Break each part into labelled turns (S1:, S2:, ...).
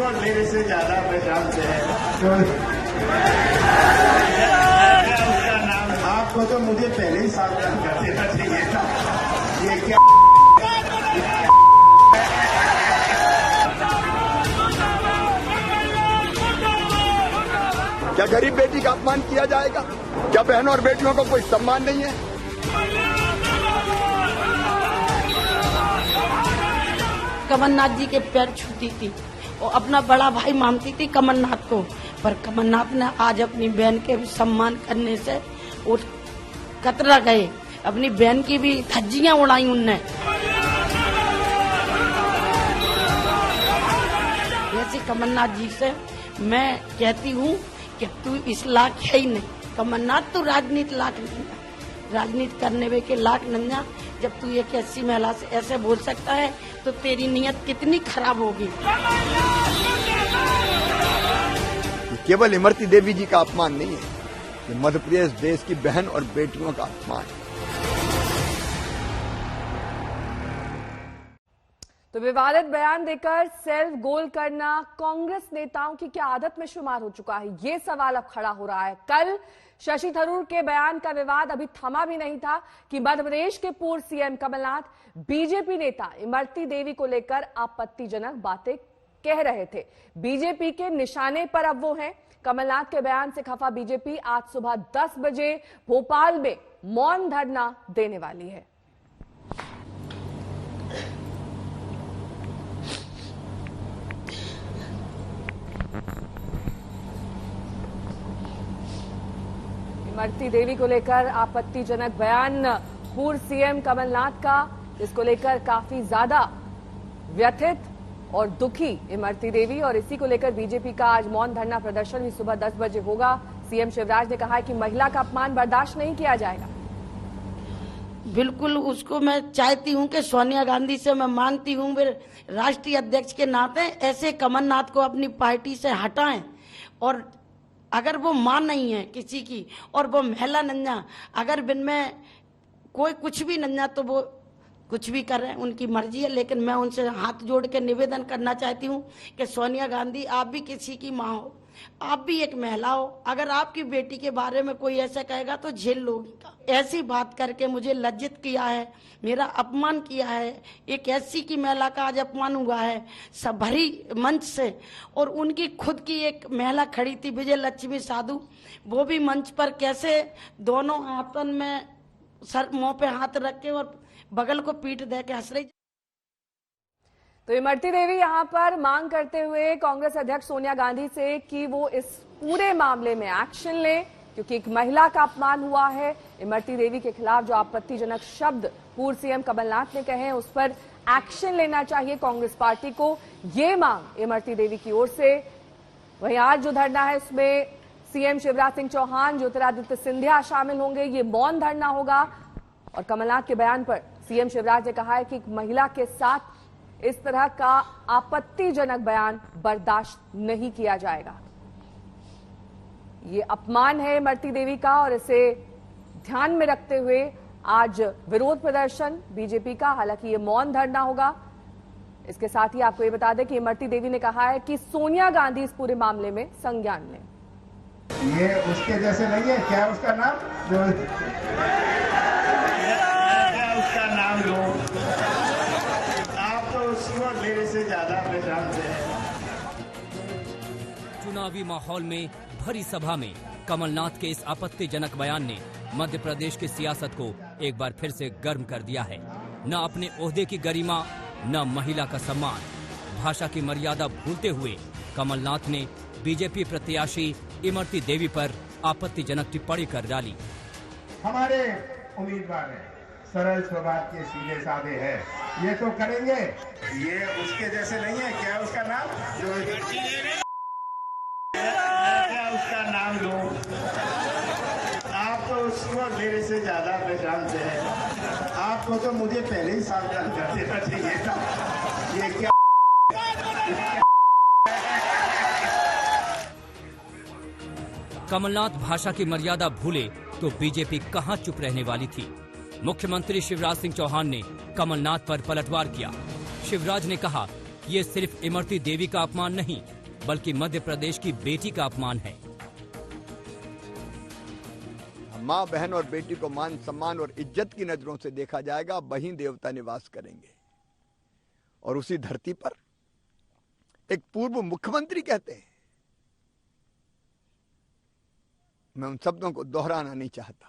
S1: उसको मेरे से ज्यादा पहचानते हैं। उसका नाम आपको तो मुझे पहले ही सावधान कर देना चाहिए था। ये क्या
S2: क्या गरीब बेटी का अपमान किया जाएगा? क्या बहनों और बेटियों को कोई सम्मान नहीं है?
S3: कमलनाथ जी के पैर छूती थी और अपना बड़ा भाई मानती थी कमलनाथ को, पर कमलनाथ ने आज अपनी बहन के सम्मान करने से वो कतरा गए। अपनी बहन की भी धज्जियां उड़ाई उनने। ऐसे कमलनाथ जी से मैं कहती हूँ कि तू इस लायक है ही नहीं। कमलनाथ तो राजनीति करने वे के लायक नंगा। जब तू एक ऐसी महिला से ऐसे बोल सकता है तो तेरी नीयत कितनी खराब होगी।
S2: केवल इमरती देवी जी का अपमान नहीं है, ये मध्य प्रदेश देश की बहन और बेटियों का अपमान है।
S4: तो विवादित बयान देकर सेल्फ गोल करना कांग्रेस नेताओं की क्या आदत में शुमार हो चुका है, ये सवाल अब खड़ा हो रहा है। कल शशि थरूर के बयान का विवाद अभी थमा भी नहीं था कि मध्य प्रदेश के पूर्व सीएम कमलनाथ बीजेपी नेता इमरती देवी को लेकर आपत्तिजनक बातें कह रहे थे। बीजेपी के निशाने पर अब वो हैं। कमलनाथ के बयान से खफा बीजेपी आज सुबह 10 बजे भोपाल में मौन धरना देने वाली है। इमरती देवी को लेकर आपत्तिजनक बयान पूर्व सीएम कमलनाथ का, इसको लेकर काफी ज्यादा व्यथित और दुखी इमरती देवी, और इसी को लेकर बीजेपी का आज मौन धरना प्रदर्शन भी सुबह 10 बजे होगा। सीएम शिवराज ने कहा है कि महिला का अपमान बर्दाश्त नहीं किया जाएगा।
S3: बिल्कुल, उसको मैं चाहती हूं कि सोनिया गांधी से मैं मांगती हूं वे राष्ट्रीय अध्यक्ष के नाते ऐसे कमलनाथ को अपनी पार्टी से हटाएं। और अगर वो मां नहीं है किसी की और वो महिला नन्या, अगर बिन में कोई कुछ भी नन्या तो वो कुछ भी कर रहे हैं, उनकी मर्जी है। लेकिन मैं उनसे हाथ जोड़ के निवेदन करना चाहती हूँ कि सोनिया गांधी, आप भी किसी की माँ हो, आप भी एक महिला हो। अगर आपकी बेटी के बारे में कोई ऐसा कहेगा तो झेल लोगी। ऐसी बात करके मुझे लज्जित किया है, मेरा अपमान किया है। एक ऐसी की महिला का आज अपमान हुआ है सब भरी मंच से। और उनकी खुद की एक महिला खड़ी थी विजय लक्ष्मी साधु, वो भी मंच पर कैसे दोनों हाथों में सर मुंह पे हाथ रख के और बगल को पीठ दे के हंस रही।
S4: तो इमरती देवी यहां पर मांग करते हुए कांग्रेस अध्यक्ष सोनिया गांधी से कि वो इस पूरे मामले में एक्शन लें, क्योंकि एक महिला का अपमान हुआ है। इमरती देवी के खिलाफ जो आपत्तिजनक शब्द पूर्व सीएम कमलनाथ ने कहे हैं उस पर एक्शन लेना चाहिए कांग्रेस पार्टी को, ये मांग इमरती देवी की ओर से। वहीं आज जो धरना है उसमें सीएम शिवराज सिंह चौहान, ज्योतिरादित्य सिंधिया शामिल होंगे। ये मौन धरना होगा और कमलनाथ के बयान पर सीएम शिवराज ने कहा है कि महिला के साथ इस तरह का आपत्तिजनक बयान बर्दाश्त नहीं किया जाएगा। ये अपमान है इमरती देवी का और इसे ध्यान में रखते हुए आज विरोध प्रदर्शन बीजेपी का, हालांकि ये मौन धरना होगा। इसके साथ ही आपको ये बता दें कि इमरती देवी ने कहा है कि सोनिया गांधी इस पूरे मामले में संज्ञान लें।
S1: ये उसके जैसे नहीं है, क्या उसका नाम उसका नाम लो, आप तो उसको मेरे से ज्यादा पहचानते हैं।
S5: चुनावी माहौल में भरी सभा में कमलनाथ के इस आपत्तिजनक बयान ने मध्य प्रदेश की सियासत को एक बार फिर से गर्म कर दिया है। न अपने ओहदे की गरिमा, न महिला का सम्मान, भाषा की मर्यादा भूलते हुए कमलनाथ ने बीजेपी प्रत्याशी इमरती देवी पर आपत्तिजनक टिप्पणी कर डाली।
S1: हमारे उम्मीदवार हैं, सरल स्वभाव के, सीधे साधे हैं, ये तो करेंगे। ये उसके जैसे नहीं है, क्या उसका नाम क्या उसका नाम लो, आप तो उसको मेरे से ज्यादा पहचानते हैं। आपको तो मुझे पहले ही सावधान कर देना चाहिए था। ये क्या
S5: कमलनाथ भाषा की मर्यादा भूले तो बीजेपी कहां चुप रहने वाली थी। मुख्यमंत्री शिवराज सिंह चौहान ने कमलनाथ पर पलटवार किया। शिवराज ने कहा, ये सिर्फ इमरती देवी का अपमान नहीं बल्कि मध्य प्रदेश की बेटी का अपमान है।
S2: माँ, बहन और बेटी को मान, सम्मान और इज्जत की नजरों से देखा जाएगा, वहीं देवता निवास करेंगे। और उसी धरती पर एक पूर्व मुख्यमंत्री कहते हैं, मैं उन शब्दों को दोहराना नहीं चाहता,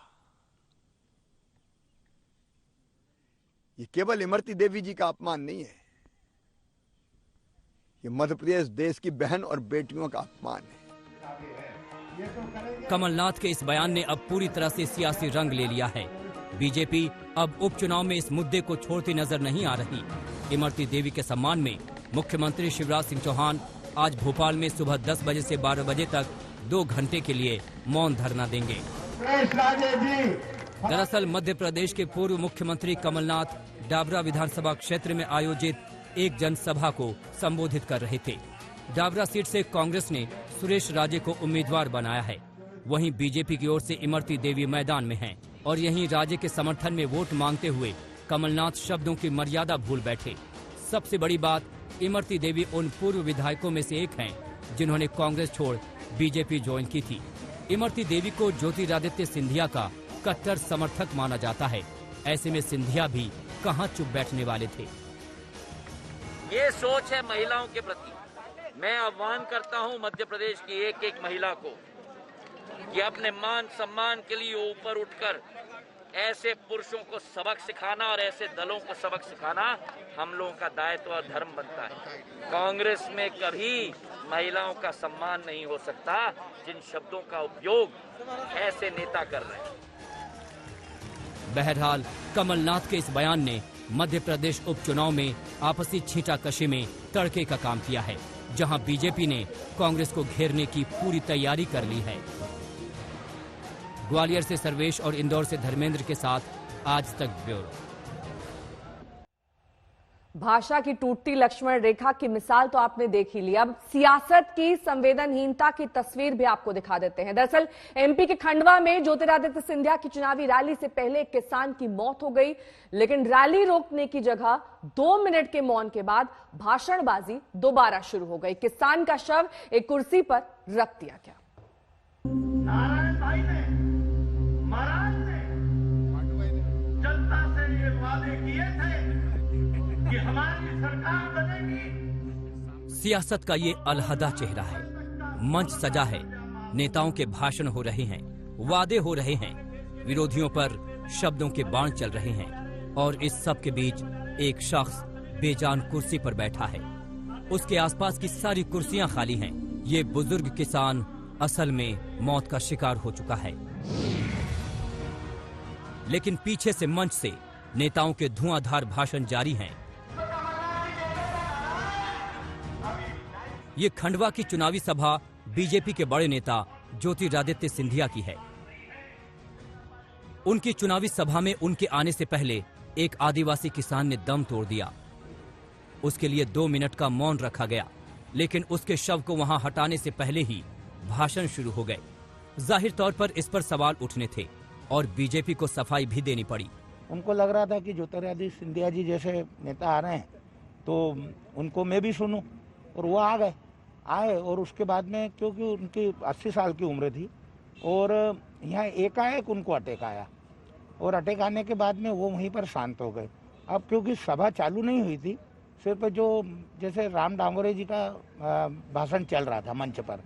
S2: ये केवल इमरती देवी जी का अपमान नहीं है, ये मध्य प्रदेश देश की बहन और बेटियों का अपमान है।
S5: कमलनाथ के इस बयान ने अब पूरी तरह से सियासी रंग ले लिया है। बीजेपी अब उपचुनाव में इस मुद्दे को छोड़ती नजर नहीं आ रही। इमरती देवी के सम्मान में मुख्यमंत्री शिवराज सिंह चौहान आज भोपाल में सुबह 10 बजे से 12 बजे तक 2 घंटे के लिए मौन धरना देंगे। दरअसल मध्य प्रदेश के पूर्व मुख्यमंत्री कमलनाथ डाबरा विधानसभा क्षेत्र में आयोजित एक जनसभा को संबोधित कर रहे थे। डाबरा सीट से कांग्रेस ने सुरेश राजे को उम्मीदवार बनाया है। वहीं बीजेपी की ओर से इमरती देवी मैदान में हैं और यहीं राजे के समर्थन में वोट मांगते हुए कमलनाथ शब्दों की मर्यादा भूल बैठे। सबसे बड़ी बात, इमरती देवी उन पूर्व विधायकों में से एक हैं जिन्होंने कांग्रेस छोड़ बीजेपी ज्वाइन की थी। इमरती देवी को ज्योतिरादित्य सिंधिया का कट्टर समर्थक माना जाता है। ऐसे में सिंधिया भी कहां चुप बैठने वाले थे।
S6: ये सोच है महिलाओं के प्रति। मैं आह्वान करता हूं मध्य प्रदेश की एक एक महिला को कि अपने मान सम्मान के लिए ऊपर उठकर ऐसे पुरुषों को सबक सिखाना और ऐसे दलों को सबक सिखाना हम लोगों का दायित्व और धर्म बनता है। कांग्रेस में कभी महिलाओं का सम्मान नहीं हो सकता जिन शब्दों का उपयोग ऐसे नेता कर रहे हैं।
S5: बहरहाल कमलनाथ के इस बयान ने मध्य प्रदेश उपचुनाव में आपसी छींटाकशी में तड़के का काम किया है, जहां बीजेपी ने कांग्रेस को घेरने की पूरी तैयारी कर ली है। ग्वालियर से सर्वेश और इंदौर से धर्मेंद्र के साथ आज तक ब्यूरो।
S4: भाषा की टूटती लक्ष्मण रेखा की मिसाल तो आपने देख ही ली। अब सियासत की संवेदनहीनता की तस्वीर भी आपको दिखा देते हैं। दरअसल एमपी के खंडवा में ज्योतिरादित्य सिंधिया की चुनावी रैली से पहले एक किसान की मौत हो गई, लेकिन रैली रोकने की जगह 2 मिनट के मौन के बाद भाषणबाजी दोबारा शुरू हो गई। किसान का शव एक कुर्सी पर रख दिया गया।
S7: नारायण भाई ने, महाराज ने जनता से ये वादे किए थे कि हमारी सरकार बनेगी।
S5: सियासत का ये अलहदा चेहरा है। मंच सजा है, नेताओं के भाषण हो रहे हैं, वादे हो रहे हैं, विरोधियों पर शब्दों के बाण चल रहे हैं और इस सब के बीच एक शख्स बेजान कुर्सी पर बैठा है। उसके आसपास की सारी कुर्सियां खाली हैं। ये बुजुर्ग किसान असल में मौत का शिकार हो चुका है। लेकिन पीछे से मंच से नेताओं के धुआंधार भाषण जारी हैं। ये खंडवा की चुनावी सभा बीजेपी के बड़े नेता ज्योतिरादित्य सिंधिया की है। उनकी चुनावी सभा में उनके आने से पहले एक आदिवासी किसान ने दम तोड़ दिया। उसके लिए 2 मिनट का मौन रखा गया, लेकिन उसके शव को वहां हटाने से पहले ही भाषण शुरू हो गए। जाहिर तौर पर इस पर सवाल उठने थे और बीजेपी को सफाई भी देनी पड़ी।
S8: उनको लग रहा था कि ज्योतिरादित्य सिंधिया जी जैसे नेता आ रहे हैं तो उनको मैं भी सुनूं, और वो आए और उसके बाद में क्योंकि उनकी 80 साल की उम्र थी और यहाँ एकाएक उनको अटैक आया और अटैक आने के बाद में वो वहीं पर शांत हो गए। अब क्योंकि सभा चालू नहीं हुई थी, सिर्फ जो जैसे राम डांगोरे जी का भाषण चल रहा था मंच पर,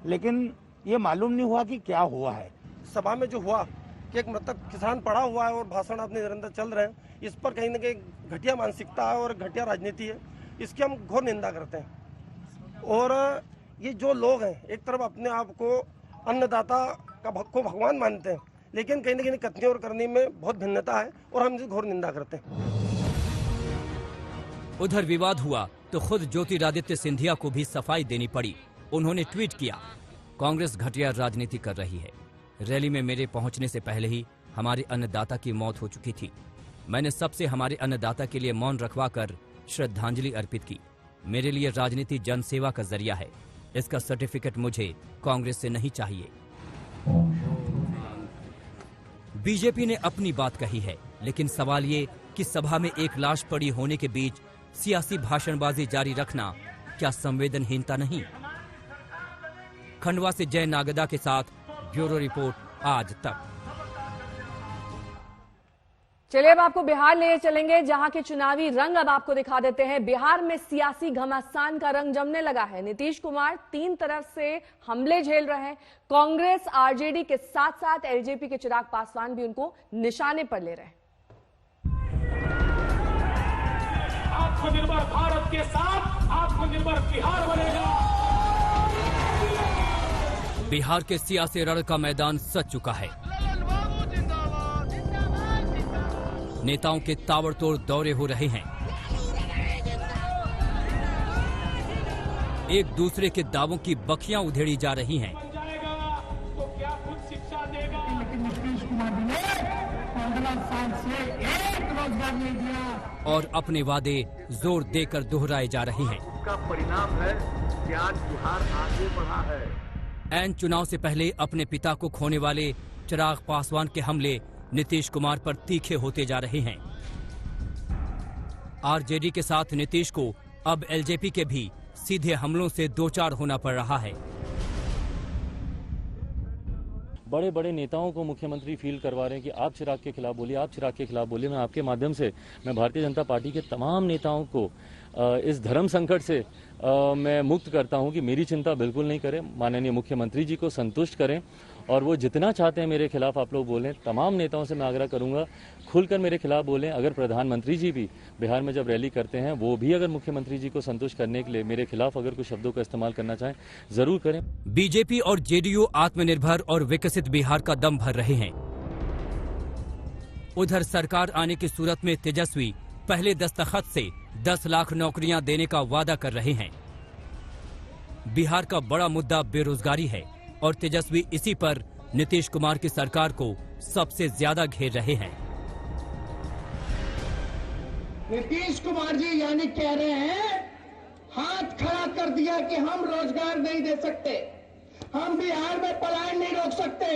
S8: लेकिन ये मालूम नहीं हुआ कि क्या हुआ है।
S9: सभा में जो हुआ कि एक मतलब किसान पड़ा हुआ है और भाषण अपने निरंतर चल रहे हैं, इस पर कहीं न कहीं घटिया मानसिकता है और घटिया राजनीति है। इसकी हम घोर निंदा करते हैं। और ये जो लोग हैं एक तरफ अपने आप को अन्नदाता को भगवान मानते हैं, लेकिन कहीं न कहीं कथनी और करनी में बहुत भिन्नता है और हम इसकी घोर निंदा करते हैं।
S5: उधर विवाद हुआ तो खुद ज्योतिरादित्य सिंधिया को भी सफाई देनी पड़ी। उन्होंने ट्वीट किया, कांग्रेस घटिया राजनीति कर रही है। रैली में मेरे पहुंचने से पहले ही हमारे अन्नदाता की मौत हो चुकी थी। मैंने सबसे हमारे अन्नदाता के लिए मौन रखवाकर श्रद्धांजलि अर्पित की। मेरे लिए राजनीति जनसेवा का जरिया है। इसका सर्टिफिकेट मुझे कांग्रेस से नहीं चाहिए। बीजेपी ने अपनी बात कही है, लेकिन सवाल ये कि सभा में एक लाश पड़ी होने के बीच सियासी भाषणबाजी जारी रखना क्या संवेदनहीनता नहीं? खंडवा से जय नागदा के साथ ब्यूरो रिपोर्ट आज तक।
S4: चलिए अब आपको बिहार ले चलेंगे, जहां के चुनावी रंग अब आपको दिखा देते हैं। बिहार में सियासी घमासान का रंग जमने लगा है। नीतीश कुमार 3 तरफ से हमले झेल रहे हैं। कांग्रेस आरजेडी के साथ साथ एलजेपी के चिराग पासवान भी उनको निशाने पर ले रहे हैं।
S7: आत्मनिर्भर भारत के साथ आत्मनिर्भर बिहार बनेगा।
S5: बिहार के सियासी रण का मैदान सज चुका है। नेताओं के ताबड़तोड़ दौरे हो रहे हैं। एक दूसरे के दावों की बखियां उधेड़ी जा रही हैं।
S7: तो क्या खुद शिक्षा देगा?
S10: नीतीश कुमार ने 15 साल से एक रोजगार नहीं दिया
S5: और अपने वादे जोर देकर दोहराए जा रहे हैं।
S1: का परिणाम है कि आज बिहार आगे बढ़ा है।
S5: ऐन चुनाव से पहले अपने पिता को खोने वाले चिराग पासवान के हमले नीतीश कुमार पर तीखे होते जा रहे हैं। आरजेडी के साथ नीतीश को अब एलजेपी के भी सीधे हमलों से दो चार होना पड़ रहा है।
S11: बड़े बड़े नेताओं को मुख्यमंत्री फील करवा रहे हैं कि आप चिराग के खिलाफ बोलिए, आप चिराग के खिलाफ बोलिए। मैं आपके माध्यम से मैं भारतीय जनता पार्टी के तमाम नेताओं को इस धर्म संकट से मैं मुक्त करता हूं कि मेरी चिंता बिल्कुल नहीं करें, माननीय मुख्यमंत्री जी को संतुष्ट करें और वो जितना चाहते हैं मेरे खिलाफ आप लोग बोलें। तमाम नेताओं से मैं आग्रह करूंगा खुलकर मेरे खिलाफ बोलें। अगर प्रधानमंत्री जी भी बिहार में जब रैली करते हैं वो भी अगर मुख्यमंत्री जी को संतुष्ट करने के लिए मेरे खिलाफ अगर कुछ शब्दों का इस्तेमाल करना चाहें जरूर करें।
S5: बीजेपी और जेडीयू आत्मनिर्भर और विकसित बिहार का दम भर रहे हैं। उधर सरकार आने की सूरत में तेजस्वी पहले दस्तखत से 10 लाख नौकरियां देने का वादा कर रहे हैं। बिहार का बड़ा मुद्दा बेरोजगारी है और तेजस्वी इसी पर नीतीश कुमार की सरकार को सबसे ज्यादा घेर रहे हैं।
S10: नीतीश कुमार जी यानी कह रहे हैं, हाथ खड़ा कर दिया कि हम रोजगार नहीं दे सकते, हम बिहार में पलायन नहीं रोक सकते,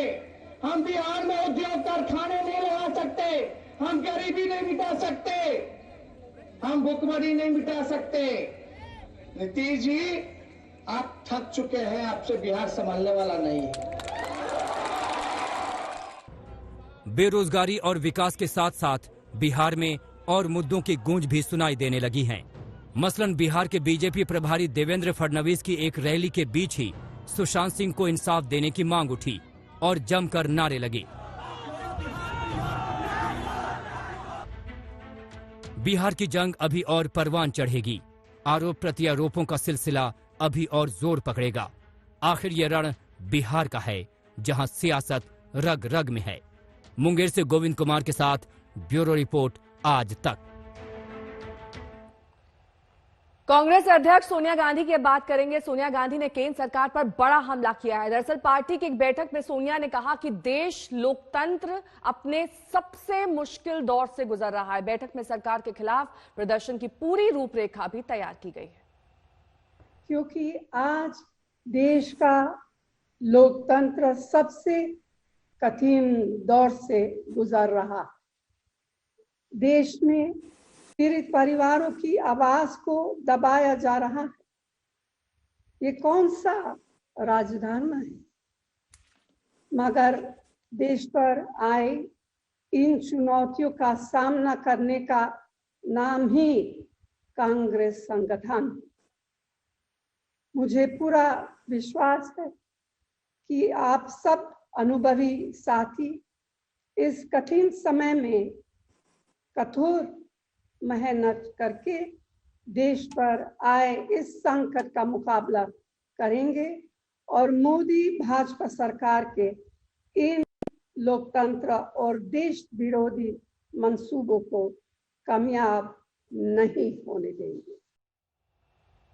S10: हम बिहार में उद्योग कारखाने नहीं लगा सकते, हम गरीबी नहीं मिटा सकते, हम भुखमरी नहीं मिटा सकते। नीतीश जी आप थक चुके हैं, आपसे बिहार संभालने वाला नहीं है।
S5: बेरोजगारी और विकास के साथ साथ बिहार में और मुद्दों की गूंज भी सुनाई देने लगी है। मसलन बिहार के बीजेपी प्रभारी देवेंद्र फडणवीस की एक रैली के बीच ही सुशांत सिंह को इंसाफ देने की मांग उठी और जमकर नारे लगे। बिहार की जंग अभी और परवान चढ़ेगी। आरोप प्रत्यारोपों का सिलसिला अभी और जोर पकड़ेगा। आखिर ये रण बिहार का है जहां सियासत रग रग में है। मुंगेर से गोविंद कुमार के साथ ब्यूरो रिपोर्ट आज तक।
S4: कांग्रेस अध्यक्ष सोनिया गांधी की बात करेंगे। सोनिया गांधी ने केंद्र सरकार पर बड़ा हमला किया है। दरअसल पार्टी की एक बैठक में सोनिया ने कहा कि देश लोकतंत्र अपने सबसे मुश्किल दौर से गुजर रहा है। बैठक में सरकार के खिलाफ प्रदर्शन की पूरी रूपरेखा भी तैयार की गई है।
S12: क्योंकि आज देश का लोकतंत्र सबसे कठिन दौर से गुजर रहा। देश में पीड़ित परिवारों की आवाज को दबाया जा रहा है। ये कौन सा राजधर्म है? मगर देश पर आए इन चुनौतियों का सामना करने का नाम ही कांग्रेस संगठन। मुझे पूरा विश्वास है कि आप सब अनुभवी साथी इस कठिन समय में कठोर मेहनत करके देश पर आए इस संकट का मुकाबला करेंगे और मोदी भाजपा सरकार के इन लोकतंत्र और देश विरोधी मंसूबों को कामयाब नहीं होने देंगे।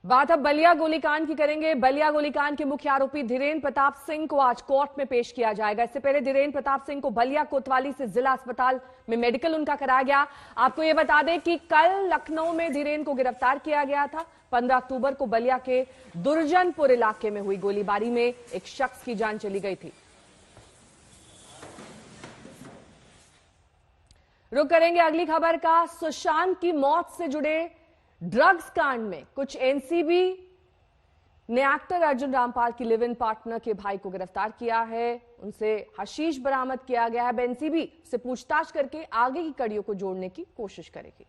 S4: बात अब बलिया गोलीकांड की करेंगे। बलिया गोलीकांड के मुख्य आरोपी धीरेन्द्र प्रताप सिंह को आज कोर्ट में पेश किया जाएगा। इससे पहले धीरेन्द्र प्रताप सिंह को बलिया कोतवाली से जिला अस्पताल में मेडिकल उनका कराया गया। आपको यह बता दें कि कल लखनऊ में धीरेन्द्र को गिरफ्तार किया गया था। 15 अक्टूबर को बलिया के दुर्जनपुर इलाके में हुई गोलीबारी में एक शख्स की जान चली गई थी। रुक करेंगे अगली खबर का। सुशांत की मौत से जुड़े ड्रग्स कांड में कुछ एनसीबी ने एक्टर अर्जुन रामपाल की लिव इन पार्टनर के भाई को गिरफ्तार किया है। उनसे हशीश बरामद किया गया है। एनसीबी से पूछताछ करके आगे की कड़ियों को जोड़ने की कोशिश करेगी।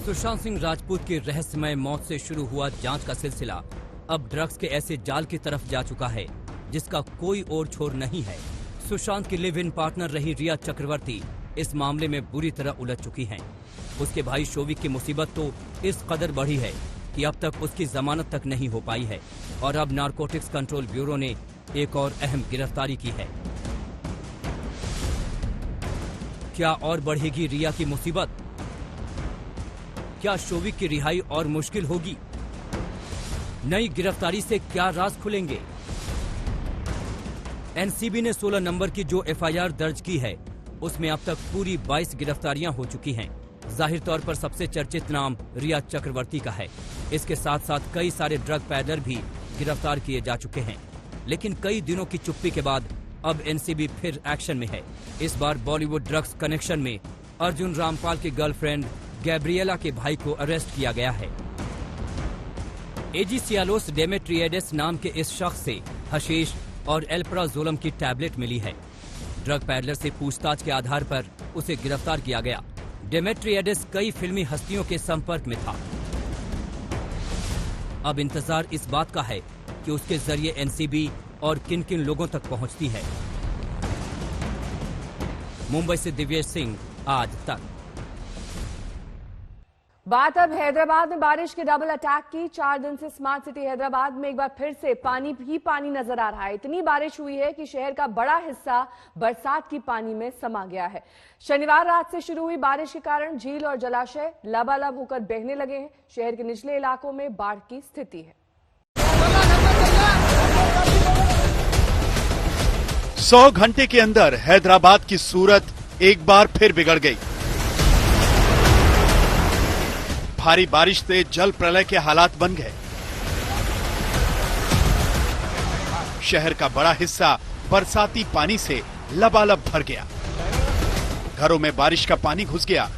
S5: सुशांत सिंह राजपूत की रहस्यमय मौत से शुरू हुआ जांच का सिलसिला अब ड्रग्स के ऐसे जाल की तरफ जा चुका है जिसका कोई और छोर नहीं है। सुशांत की लिव इन पार्टनर रही रिया चक्रवर्ती इस मामले में बुरी तरह उलझ चुकी हैं। उसके भाई शोविक की मुसीबत तो इस कदर बढ़ी है कि अब तक उसकी जमानत तक नहीं हो पाई है और अब नारकोटिक्स कंट्रोल ब्यूरो ने एक और अहम गिरफ्तारी की है। क्या और बढ़ेगी रिया की मुसीबत? क्या शोविक की रिहाई और मुश्किल होगी? नई गिरफ्तारी से क्या राज खुलेंगे? एनसीबी ने 16 नंबर की जो एफआईआर दर्ज की है उसमें अब तक पूरी 22 गिरफ्तारियां हो चुकी हैं। जाहिर तौर पर सबसे चर्चित नाम रिया चक्रवर्ती का है। इसके साथ साथ कई सारे ड्रग पैडलर भी गिरफ्तार किए जा चुके हैं। लेकिन कई दिनों की चुप्पी के बाद अब एनसीबी फिर एक्शन में है। इस बार बॉलीवुड ड्रग्स कनेक्शन में अर्जुन रामपाल की गर्लफ्रेंड गैब्रिएला के भाई को अरेस्ट किया गया है। एजीसियालोस डेमेट्रिएडिस नाम के इस शख्स से हशीश और एल्प्राजोलम की टैबलेट मिली है। ड्रग पैडलर से पूछताछ के आधार पर उसे गिरफ्तार किया गया। डेमेट्रिएडिस कई फिल्मी हस्तियों के संपर्क में था। अब इंतजार इस बात का है कि उसके जरिए एनसीबी और किन किन लोगों तक पहुंचती है। मुंबई से दिव्येश सिंह, आज तक।
S4: बात अब हैदराबाद में बारिश के डबल अटैक की। 4 दिन से स्मार्ट सिटी हैदराबाद में एक बार फिर से पानी ही पानी नजर आ रहा है। इतनी बारिश हुई है कि शहर का बड़ा हिस्सा बरसात की पानी में समा गया है। शनिवार रात से शुरू हुई बारिश के कारण झील और जलाशय लबालब होकर बहने लगे हैं। शहर के निचले इलाकों में बाढ़ की स्थिति है।
S13: 100 घंटे के अंदर हैदराबाद की सूरत एक बार फिर बिगड़ गई। भारी बारिश से जल प्रलय के हालात बन गए। शहर का बड़ा हिस्सा बरसाती पानी से लबालब भर गया। घरों में बारिश का पानी घुस गया।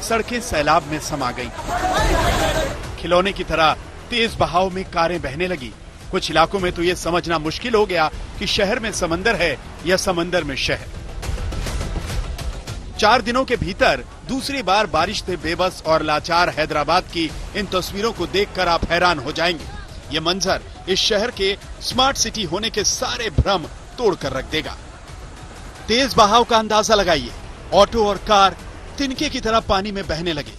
S13: सड़कें सैलाब में समा गईं। खिलौने की तरह तेज बहाव में कारें बहने लगी। कुछ इलाकों में तो ये समझना मुश्किल हो गया कि शहर में समंदर है या समंदर में शहर। 4 दिनों के भीतर दूसरी बार बारिश से बेबस और लाचार हैदराबाद की इन तस्वीरों को देखकर आप हैरान हो जाएंगे। ये मंजर इस शहर के स्मार्ट सिटी होने के सारे भ्रम तोड़कर रख देगा। तेज बहाव का अंदाजा लगाइए। ऑटो और कार तिनके की तरह पानी में बहने लगे।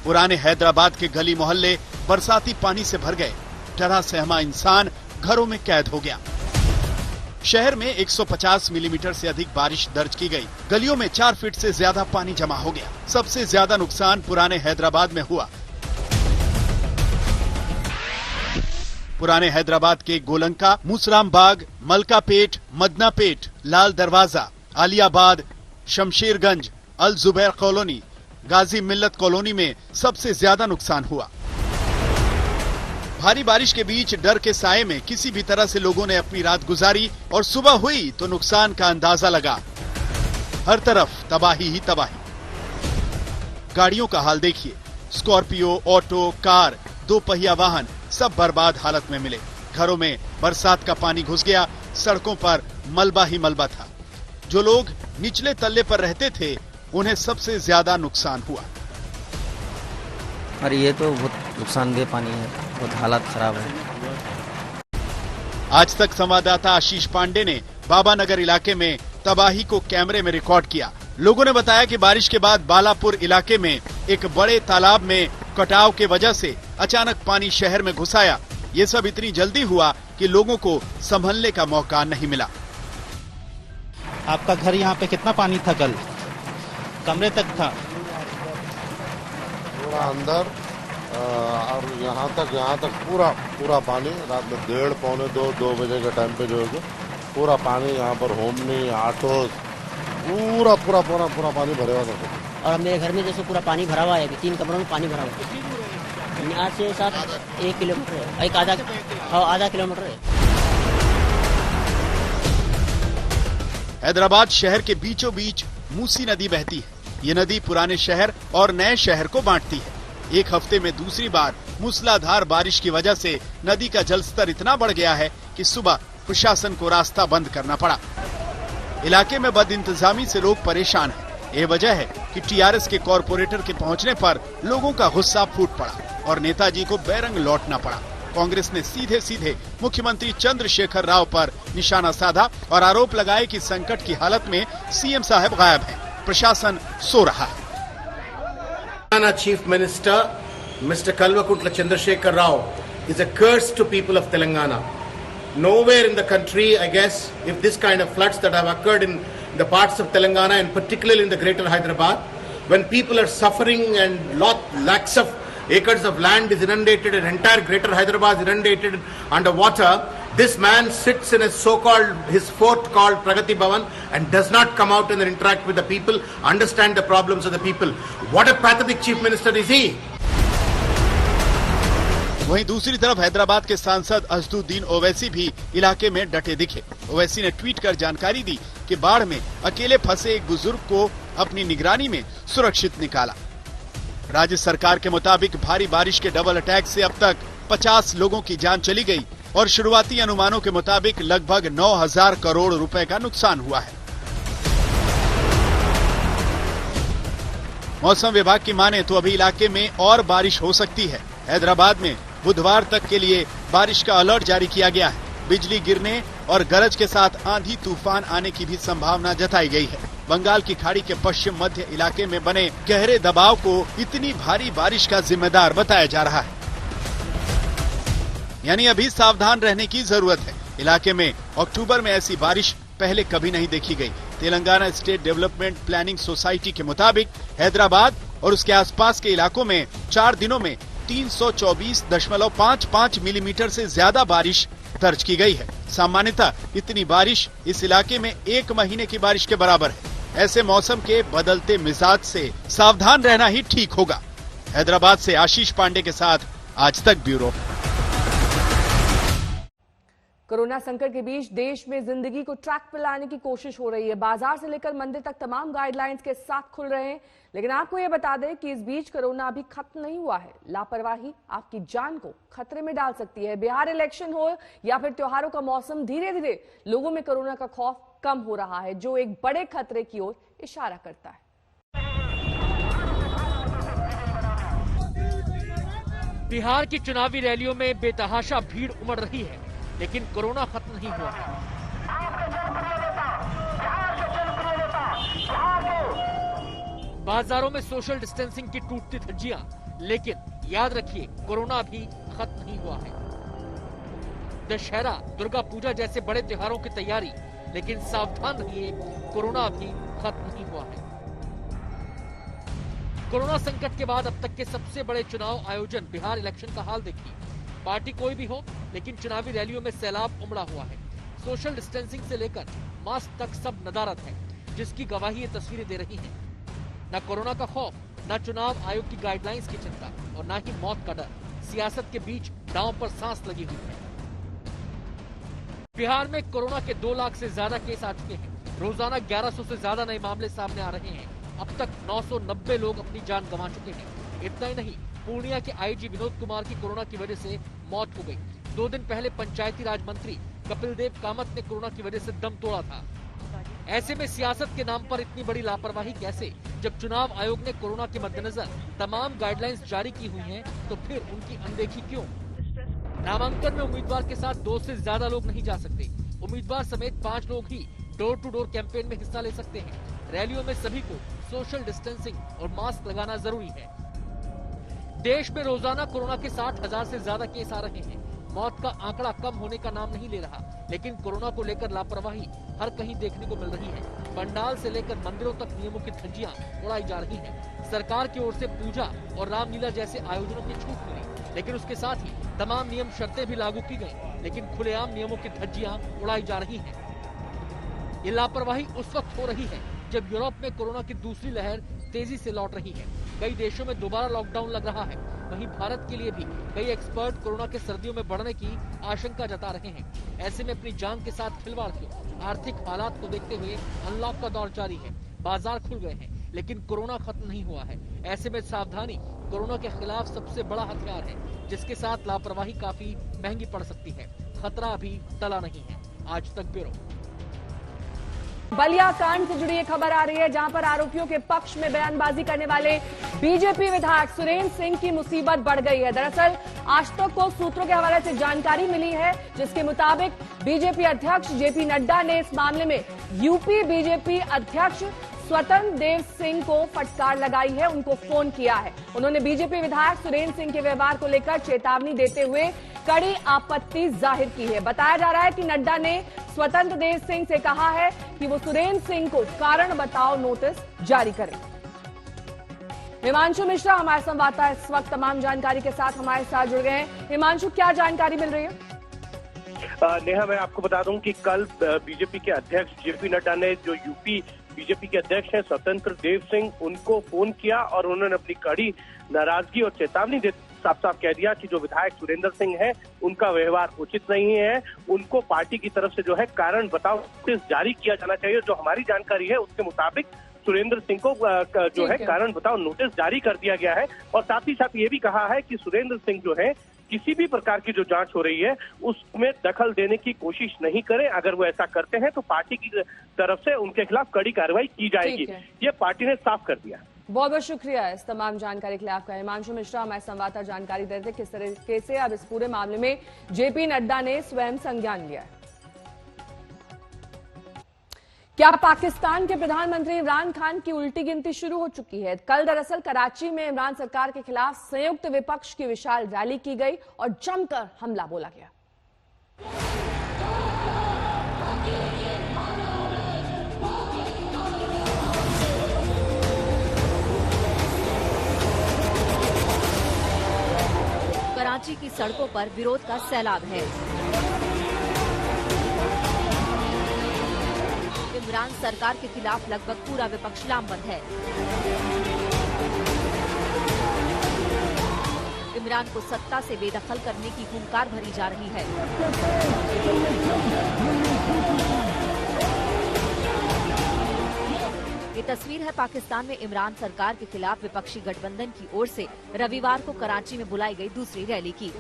S13: पुराने हैदराबाद के गली मोहल्ले बरसाती पानी से भर गए। डरा सहमा इंसान घरों में कैद हो गया। शहर में 150 मिलीमीटर से अधिक बारिश दर्ज की गई। गलियों में 4 फीट से ज्यादा पानी जमा हो गया। सबसे ज्यादा नुकसान पुराने हैदराबाद में हुआ। पुराने हैदराबाद के गोलंका, मूसराम बाग, मलकापेट, मदनापेट, लाल दरवाजा, आलियाबाद, शमशेरगंज, अल जुबैर कॉलोनी, गाजी मिल्लत कॉलोनी में सबसे ज्यादा नुकसान हुआ। भारी बारिश के बीच डर के साए में किसी भी तरह से लोगों ने अपनी रात गुजारी और सुबह हुई तो नुकसान का अंदाजा लगा। हर तरफ तबाही ही तबाही। गाड़ियों का हाल देखिए। स्कॉर्पियो, ऑटो, कार, 2 पहिया वाहन सब बर्बाद हालत में मिले। घरों में बरसात का पानी घुस गया। सड़कों पर मलबा ही मलबा था। जो लोग निचले तल्ले पर रहते थे उन्हें सबसे ज्यादा नुकसान हुआ।
S14: और ये तो बहुत नुकसानदेह पानी है, बहुत हालात खराब है।
S13: आज तक संवाददाता आशीष पांडे ने बाबानगर इलाके में तबाही को कैमरे में रिकॉर्ड किया। लोगों ने बताया कि बारिश के बाद बालापुर इलाके में एक बड़े तालाब में कटाव के वजह से अचानक पानी शहर में घुस आया। ये सब इतनी जल्दी हुआ कि लोगों को संभलने का मौका नहीं मिला।
S15: आपका घर यहाँ पे कितना पानी था? कल कमरे तक था,
S16: पूरा अंदर और यहाँ तक पूरा पानी। रात में 1:30, पौने 2 बजे के टाइम पे जो है पूरा पानी यहाँ पर होमनी, ऑटो, पूरा पानी भरे हुआ था।
S17: और मेरे घर में जैसे पूरा पानी भरा हुआ है, 3 कमरों में पानी भरा हुआ है। यहाँ से 1 किलोमीटर है, आधा किलोमीटर है।
S13: हैदराबाद शहर के बीचों बीच मूसी नदी बहती है। ये नदी पुराने शहर और नए शहर को बांटती है। एक हफ्ते में दूसरी बार मूसलाधार बारिश की वजह से नदी का जलस्तर इतना बढ़ गया है कि सुबह प्रशासन को रास्ता बंद करना पड़ा। इलाके में बदइंतजामी से लोग परेशान हैं। ये वजह है कि टीआरएस के कॉरपोरेटर के पहुंचने पर लोगों का गुस्सा फूट पड़ा और नेताजी को बेरंग लौटना पड़ा। कांग्रेस ने सीधे सीधे मुख्यमंत्री चंद्रशेखर राव पर निशाना साधा और आरोप लगाए कि संकट की हालत में सीएम साहब गायब हैं, प्रशासन सो रहा है।
S18: Chief Minister Mr. Kalvakutla Chandrasekhar Rao is a curse to people of Telangana. Nowhere in the country, I guess, if this kind of floods that have occurred in the parts of Telangana and particularly in the greater Hyderabad, when people are suffering and lakhs of acres of land is inundated and entire greater Hyderabad is inundated underwater, this man sits in his fort called Pragati Bhavan and does not come out and interact with the people, understand the problems of the people. What a pathetic chief minister is he!
S13: वहीं दूसरी तरफ हैदराबाद के सांसद असदुद्दीन ओवैसी भी इलाके में डटे दिखे। ओवैसी ने ट्वीट कर जानकारी दी कि बाढ़ में अकेले फंसे एक बुजुर्ग को अपनी निगरानी में सुरक्षित निकाला। राज्य सरकार के मुताबिक भारी बारिश के डबल अटैक से अब तक 50 लोगों की जान चली गई और शुरुआती अनुमानों के मुताबिक लगभग 9,000 करोड़ रुपए का नुकसान हुआ है। मौसम विभाग की माने तो अभी इलाके में और बारिश हो सकती है। हैदराबाद में बुधवार तक के लिए बारिश का अलर्ट जारी किया गया है। बिजली गिरने और गरज के साथ आंधी तूफान आने की भी संभावना जताई गई है। बंगाल की खाड़ी के पश्चिम मध्य इलाके में बने गहरे दबाव को इतनी भारी बारिश का जिम्मेदार बताया जा रहा है। यानी अभी सावधान रहने की जरूरत है। इलाके में अक्टूबर में ऐसी बारिश पहले कभी नहीं देखी गई। Telangana state development planning society के मुताबिक हैदराबाद और उसके आसपास के इलाकों में 4 दिनों में 324.55 मिलीमीटर से ज्यादा बारिश दर्ज की गई है। सामान्यतः इतनी बारिश इस इलाके में 1 महीने की बारिश के बराबर है। ऐसे मौसम के बदलते मिजाज से सावधान रहना ही ठीक होगा। हैदराबाद से आशीष पांडे के साथ आज तक ब्यूरो।
S4: कोरोना संकट के बीच देश में जिंदगी को ट्रैक पर लाने की कोशिश हो रही है। बाजार से लेकर मंदिर तक तमाम गाइडलाइंस के साथ खुल रहे हैं। लेकिन आपको यह बता दें कि इस बीच कोरोना अभी खत्म नहीं हुआ है। लापरवाही आपकी जान को खतरे में डाल सकती है। बिहार इलेक्शन हो या फिर त्योहारों का मौसम, धीरे धीरे लोगों में कोरोना का खौफ कम हो रहा है, जो एक बड़े खतरे की ओर इशारा करता है।
S19: बिहार की चुनावी रैलियों में बेतहाशा भीड़ उमड़ रही है, लेकिन कोरोना खत्म नहीं हुआ है। बाजारों में सोशल डिस्टेंसिंग की टूटती धज्जियां, लेकिन याद रखिए कोरोना भी खत्म नहीं हुआ है। दशहरा, दुर्गा पूजा जैसे बड़े त्योहारों की तैयारी, लेकिन सावधान रहिए, कोरोना भी खत्म नहीं हुआ है। कोरोना संकट के बाद अब तक के सबसे बड़े चुनाव आयोजन बिहार इलेक्शन का हाल देखिए। पार्टी कोई भी हो, लेकिन चुनावी रैलियों में सैलाब उमड़ा हुआ है। सोशल डिस्टेंसिंग से लेकर मास्क तक सब नदारत है, जिसकी गवाही ये तस्वीरें दे रही हैं। न कोरोना का खौफ, न चुनाव आयोग की गाइडलाइंस की चिंता और न ही मौत का डर। सियासत के बीच दांव पर सांस लगी हुई है। बिहार में कोरोना के 2 लाख से ज्यादा केस आ चुके हैं। रोजाना 1100 से ज्यादा नए मामले सामने आ रहे हैं। अब तक 990 लोग अपनी जान गंवा चुके हैं। इतना ही नहीं, पूर्णिया के आईजी विनोद कुमार की कोरोना की वजह से मौत हो गई। 2 दिन पहले पंचायती राज मंत्री कपिल देव कामत ने कोरोना की वजह से दम तोड़ा था। ऐसे में सियासत के नाम पर इतनी बड़ी लापरवाही कैसे, जब चुनाव आयोग ने कोरोना के मद्देनजर तमाम गाइडलाइंस जारी की हुई हैं, तो फिर उनकी अनदेखी क्यों? नामांकन में उम्मीदवार के साथ 2 से ज्यादा लोग नहीं जा सकते। उम्मीदवार समेत 5 लोग ही डोर टू डोर कैंपेन में हिस्सा ले सकते हैं। रैलियों में सभी को सोशल डिस्टेंसिंग और मास्क लगाना जरूरी है। देश में रोजाना कोरोना के 60,000 से ज्यादा केस आ रहे हैं। मौत का आंकड़ा कम होने का नाम नहीं ले रहा, लेकिन कोरोना को लेकर लापरवाही हर कहीं देखने को मिल रही है। पंडाल से लेकर मंदिरों तक नियमों की धज्जियां उड़ाई जा रही हैं। सरकार की ओर से पूजा और रामलीला जैसे आयोजनों की छूट मिली, लेकिन उसके साथ ही तमाम नियम शर्तें भी लागू की गयी, लेकिन खुलेआम नियमों की धज्जियां उड़ाई जा रही है। ये लापरवाही उस वक्त हो रही है जब यूरोप में कोरोना की दूसरी लहर तेजी से लौट रही है। कई देशों में दोबारा लॉकडाउन लग रहा है। वहीं भारत के लिए भी कई एक्सपर्ट कोरोना के सर्दियों में बढ़ने की आशंका जता रहे हैं। ऐसे में अपनी जान के साथ खिलवाड़ क्यों? आर्थिक हालात को देखते हुए अनलॉक का दौर जारी है, बाजार खुल गए हैं, लेकिन कोरोना खत्म नहीं हुआ है। ऐसे में सावधानी कोरोना के खिलाफ सबसे बड़ा हथियार है, जिसके साथ लापरवाही काफी महंगी पड़ सकती है। खतरा अभी टला नहीं है। आज तक ब्यूरो।
S4: बलिया कांड से जुड़ी एक खबर आ रही है, जहां पर आरोपियों के पक्ष में बयानबाजी करने वाले बीजेपी विधायक सुरेंद्र सिंह की मुसीबत बढ़ गई है। दरअसल आज तक को सूत्रों के हवाले से जानकारी मिली है, जिसके मुताबिक बीजेपी अध्यक्ष जेपी नड्डा ने इस मामले में यूपी बीजेपी अध्यक्ष स्वतंत्र देव सिंह को फटकार लगाई है, उनको फोन किया है। उन्होंने बीजेपी विधायक सुरेंद्र सिंह के व्यवहार को लेकर चेतावनी देते हुए कड़ी आपत्ति जाहिर की है। बताया जा रहा है कि नड्डा ने स्वतंत्र देव सिंह से कहा है कि वो सुरेंद्र सिंह को कारण बताओ नोटिस जारी करें। हिमांशु मिश्रा हमारे संवाददाता इस वक्त तमाम जानकारी के साथ हमारे साथ जुड़ गए हैं। हिमांशु, क्या जानकारी मिल रही है?
S20: नेहा, मैं आपको बता दूं कि कल बीजेपी के अध्यक्ष जेपी नड्डा ने जो यूपी बीजेपी के अध्यक्ष हैं स्वतंत्र देव सिंह, उनको फोन किया और उन्होंने अपनी कड़ी नाराजगी और चेतावनी देते साफ साफ कह दिया कि जो विधायक सुरेंद्र सिंह है उनका व्यवहार उचित नहीं है, उनको पार्टी की तरफ से जो है कारण बताओ नोटिस जारी किया जाना चाहिए। जो हमारी जानकारी है उसके मुताबिक सुरेंद्र सिंह को जो है कारण बताओ नोटिस जारी कर दिया गया है और साथ ही साथ ये भी कहा है कि सुरेंद्र सिंह जो है किसी भी प्रकार की जो जांच हो रही है उसमें दखल देने की कोशिश नहीं करें। अगर वो ऐसा करते हैं तो पार्टी की तरफ से उनके खिलाफ कड़ी कार्रवाई की जाएगी, ये पार्टी ने साफ कर दिया।
S4: बहुत बहुत शुक्रिया इस तमाम जानकारी के लिए आपका। हिमांशु मिश्रा हमारे संवाददाता जानकारी दे रहे थे किस तरीके से अब इस पूरे मामले में जेपी नड्डा ने स्वयं संज्ञान लिया है। क्या पाकिस्तान के प्रधानमंत्री इमरान खान की उल्टी गिनती शुरू हो चुकी है? कल दरअसल कराची में इमरान सरकार के खिलाफ संयुक्त विपक्ष की विशाल रैली की गई और जमकर हमला बोला गया।
S21: कराची की सड़कों पर विरोध का सैलाब है। इमरान सरकार के खिलाफ लगभग पूरा विपक्ष लामबंद है। इमरान को सत्ता से बेदखल करने की हुंकार भरी जा रही है। ये तस्वीर है पाकिस्तान में इमरान सरकार के खिलाफ विपक्षी गठबंधन की ओर से रविवार को कराची में बुलाई गई दूसरी रैली की।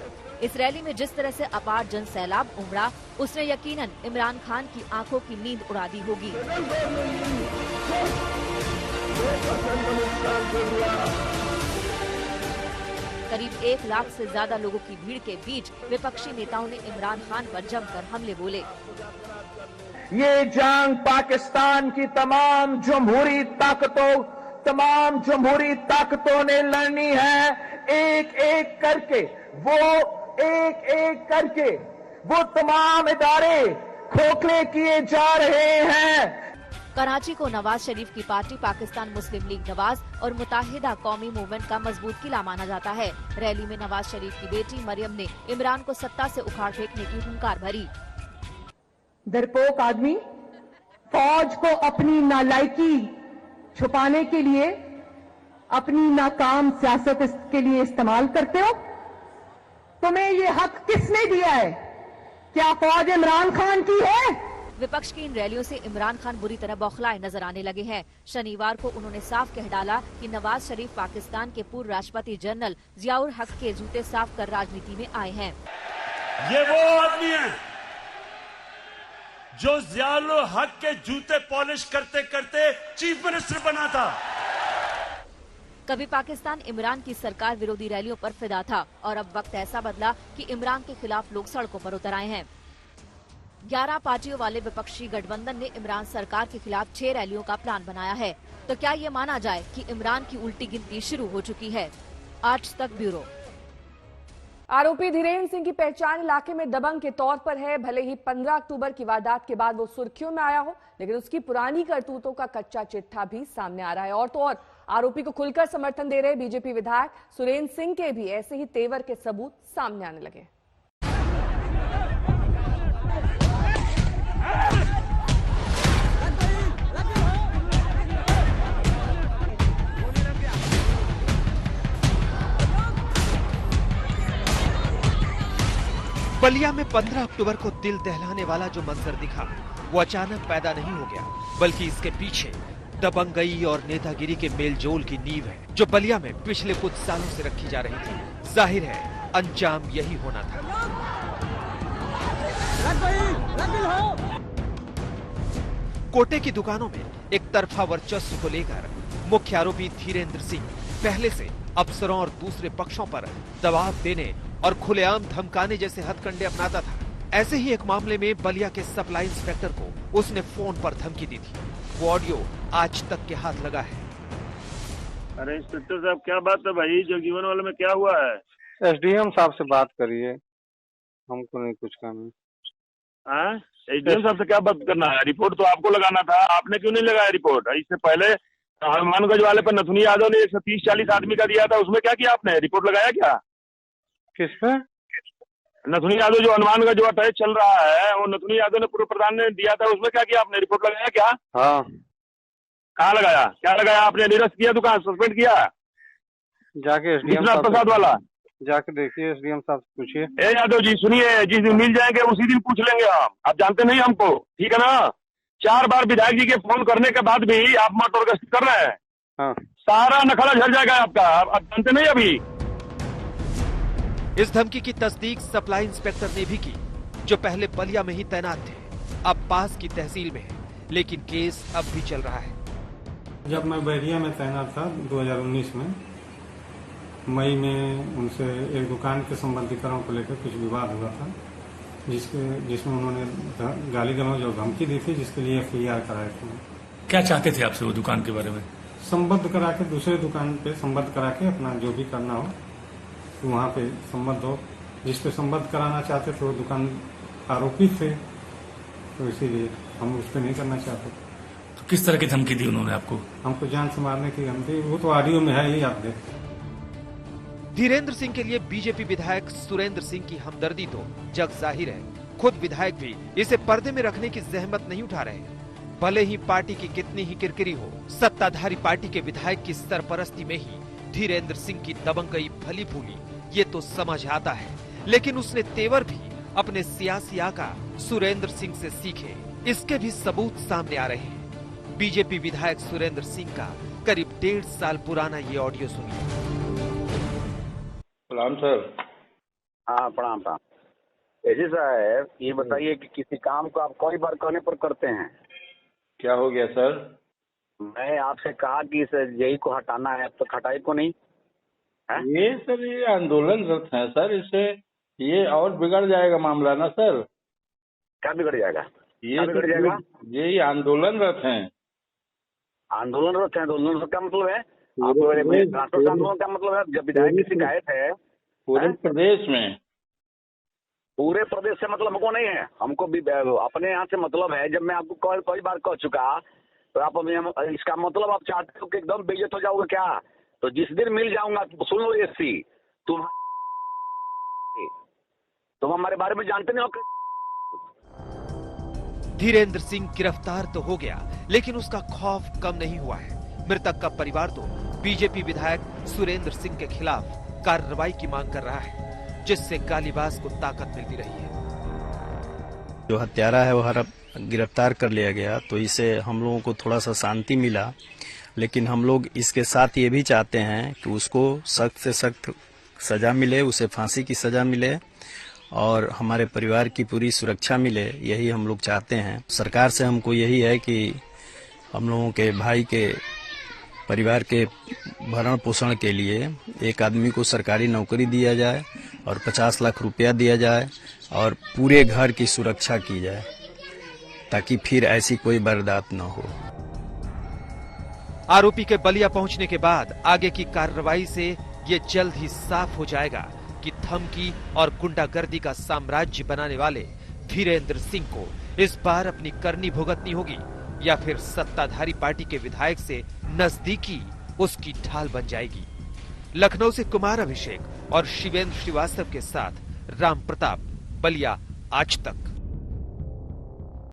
S21: इस रैली में जिस तरह से अपार जन सैलाब उमड़ा, उसने यकीनन इमरान खान की आंखों की नींद उड़ा दी होगी। करीब 1 लाख से ज्यादा लोगों की भीड़ के बीच विपक्षी नेताओं ने इमरान खान पर जमकर हमले बोले।
S10: ये जंग पाकिस्तान की तमाम जमहूरी ताकतों ने लड़नी है। एक एक करके वो तमाम इदारे खोखले किए जा रहे हैं।
S21: कराची को नवाज शरीफ की पार्टी पाकिस्तान मुस्लिम लीग नवाज और मुत्ताहिदा कौमी मूवमेंट का मजबूत किला माना जाता है। रैली में नवाज शरीफ की बेटी मरियम ने इमरान को सत्ता से उखाड़ फेंकने की हुंकार भरी।
S12: डरपोक आदमी फौज को अपनी नालायकी छुपाने के लिए, अपनी नाकाम सियासत के लिए इस्तेमाल करते हो। तुम्हें ये हक किसने दिया है? क्या फौज इमरान खान की है?
S21: विपक्ष की इन रैलियों से इमरान खान बुरी तरह बौखलाए नजर आने लगे हैं। शनिवार को उन्होंने साफ कह डाला कि नवाज शरीफ पाकिस्तान के पूर्व राष्ट्रपति जनरल जियाउर हक के जूते साफ कर राजनीति में आए हैं।
S22: ये वो आदमी है जो जियाउर हक के जूते पॉलिश करते करते चीफ मिनिस्टर बना था।
S21: कभी पाकिस्तान इमरान की सरकार विरोधी रैलियों पर फिदा था और अब वक्त ऐसा बदला कि इमरान के खिलाफ लोग सड़कों पर उतर आए हैं। 11 पार्टियों वाले विपक्षी गठबंधन ने इमरान सरकार के खिलाफ 6 रैलियों का प्लान बनाया है। तो क्या ये माना जाए कि इमरान की उल्टी गिनती शुरू हो चुकी है? आज तक ब्यूरो।
S4: आरोपी धीरेन्द्र सिंह की पहचान इलाके में दबंग के तौर पर है। भले ही 15 अक्टूबर की वारदात के बाद वो सुर्खियों में आया हो, लेकिन उसकी पुरानी करतूतों का कच्चा चिट्ठा भी सामने आ रहा है। और तो और आरोपी को खुलकर समर्थन दे रहे बीजेपी विधायक सुरेंद्र सिंह के भी ऐसे ही तेवर के सबूत सामने आने लगे।
S2: बलिया में 15 अक्टूबर को दिल दहलाने वाला जो मंजर दिखा वो अचानक पैदा नहीं हो गया, बल्कि इसके पीछे दबंगई और नेतागिरी के मेलजोल की नींव है जो बलिया में पिछले कुछ सालों से रखी जा रही थी। जाहिर है अंजाम यही होना था। कोटे की दुकानों में एक तरफा वर्चस्व को लेकर मुख्य आरोपी धीरेन्द्र सिंह पहले से अफसरों और दूसरे पक्षों पर दबाव देने और खुलेआम धमकाने जैसे हथकंडे अपनाता था। ऐसे ही एक मामले में बलिया के सप्लाई इंस्पेक्टर को उसने फोन पर धमकी दी थी। वो ऑडियो आज तक के हाथ लगा है।
S3: अरे इंस्पेक्टर साहब क्या बात है भाई, जगजीवन वाले में क्या हुआ है?
S23: एसडीएम साहब से बात करिए, हमको नहीं कुछ करना।
S3: एसडीएम साहब से क्या बात करना है? रिपोर्ट तो आपको लगाना था, आपने क्यों नहीं लगाया रिपोर्ट? इससे पहले हनुमानगंज वाले पर नथुनी यादव ने 130-40 आदमी का दिया था, उसमें क्या किया आपने? रिपोर्ट लगाया क्या?
S23: किस पे?
S3: नथुनी यादव जो हनुमानगंज जो अटैच चल रहा है, वो नथुनी यादव ने पूर्व प्रधान ने दिया था, उसमें क्या किया आपने? रिपोर्ट लगाया क्या?
S23: हाँ।
S3: कहाँ लगाया? क्या लगाया आपने? निरस्त किया दुकान, सस्पेंड किया?
S23: जाके एसडीएम
S3: विश्वनाथ प्रसाद वाला
S23: जाके देखिए, एसडीएम साहब से पूछिए।
S3: ए यादव जी सुनिए, जिस दिन मिल जाएंगे उसी दिन पूछ लेंगे हम। आप जानते नहीं हमको, ठीक है ना? 4 बार विधायक जी के फोन करने के बाद भी आप मोटर गश्त कर रहे हैं।
S23: हाँ।
S3: सारा नखरा झड़ जाएगा आपका, आप जानते नहीं अभी।
S2: इस धमकी की तस्दीक सप्लाई इंस्पेक्टर ने भी की, जो पहले बलिया में ही तैनात थे, अब पास की तहसील में है, लेकिन केस अब भी चल रहा है।
S24: जब मैं बलिया में तैनात था 2019 में, मई में उनसे एक दुकान के संबंधीकरण को लेकर कुछ विवाद हुआ था, जिसमें उन्होंने गाली गलौज और धमकी दी थी, जिसके लिए FIR कराए थे।
S25: क्या चाहते थे आपसे वो दुकान के बारे में?
S24: संबद्ध करा के दूसरे दुकान पे संबद्ध करा के अपना जो भी करना हो तो वहाँ पे संबद्ध हो। जिस पे संबद्ध कराना चाहते थे वो दुकान आरोपी थे, तो इसीलिए हम उस पर नहीं करना चाहते।
S25: तो किस तरह की धमकी दी उन्होंने आपको?
S24: हमको जान से मारने की धमकी, वो तो ऑडियो में है ही, आप देख।
S2: धीरेन्द्र सिंह के लिए बीजेपी विधायक सुरेंद्र सिंह की हमदर्दी तो जग जाहिर है। खुद विधायक भी इसे पर्दे में रखने की जहमत नहीं उठा रहे। भले ही पार्टी की कितनी ही किरकिरी हो, सत्ताधारी पार्टी के विधायक की सरपरस्ती में ही धीरेन्द्र सिंह की दबंगई फली फूली, ये तो समझ आता है। लेकिन उसने तेवर भी अपने सियासी आका सुरेंद्र सिंह से सीखे, इसके भी सबूत सामने आ रहे हैं। बीजेपी विधायक सुरेंद्र सिंह का करीब 1.5 साल पुराना ये ऑडियो सुनिए।
S23: प्रणाम सर।
S26: हाँ प्रणाम। ऐसे साहब ये बताइए कि किसी काम को आप कई बार कहने पर करते हैं?
S23: क्या हो गया सर?
S26: मैं आपसे कहा कि इस जेई को हटाना है, तो हटाई को नहीं है?
S23: ये सर ये आंदोलनरत है सर, इससे ये और बिगड़ जाएगा मामला ना सर।
S26: क्या बिगड़ जाएगा?
S23: ये
S26: बिगड़ जाएगा?
S23: ये आंदोलनरत हैं।
S26: आंदोलनरत है, आंदोलन क्या मतलब है? आंदोलन का मतलब है जब विधायक की शिकायत है
S23: पूरे प्रदेश में।
S26: पूरे प्रदेश से मतलब हमको नहीं है, हमको भी अपने यहाँ से मतलब है। जब मैं आपको कई बार कह चुका, तो आप इसका मतलब आप चाहते हो कि एकदम बेइज्जत हो जाओगे क्या? तो जिस दिन मिल जाऊंगा, सुन लो एससी, तुम हमारे बारे में जानते नहीं हो।
S2: धीरेन्द्र सिंह गिरफ्तार तो हो गया, लेकिन उसका खौफ कम नहीं हुआ है। मृतक का परिवार तो बीजेपी विधायक सुरेंद्र सिंह के खिलाफ कार्रवाई की मांग कर रहा है, जिससे गालीबाज को ताकत मिलती रही है।
S27: जो हत्यारा है वो गिरफ्तार कर लिया गया, तो इससे हम लोगों को थोड़ा सा शांति मिला। लेकिन हम लोग इसके साथ ये भी चाहते हैं कि उसको सख्त से सख्त सजा मिले, उसे फांसी की सजा मिले और हमारे परिवार की पूरी सुरक्षा मिले, यही हम लोग चाहते हैं। सरकार से हमको यही है कि हम लोगों के भाई के परिवार के भरण पोषण के लिए एक आदमी को सरकारी नौकरी दिया जाए और 50 लाख रुपया दिया जाए और पूरे घर की सुरक्षा की जाए, ताकि फिर ऐसी कोई वारदात न हो।
S2: आरोपी के बलिया पहुंचने के बाद आगे की कार्रवाई से ये जल्द ही साफ हो जाएगा कि धमकी और गुंडागर्दी का साम्राज्य बनाने वाले धीरेन्द्र सिंह को इस बार अपनी करनी भुगतनी होगी, या फिर सत्ताधारी पार्टी के विधायक से नजदीकी उसकी ढाल बन जाएगी। लखनऊ से कुमार अभिषेक और शिवेंद्र श्रीवास्तव के साथ राम प्रताप, बलिया, आज तक।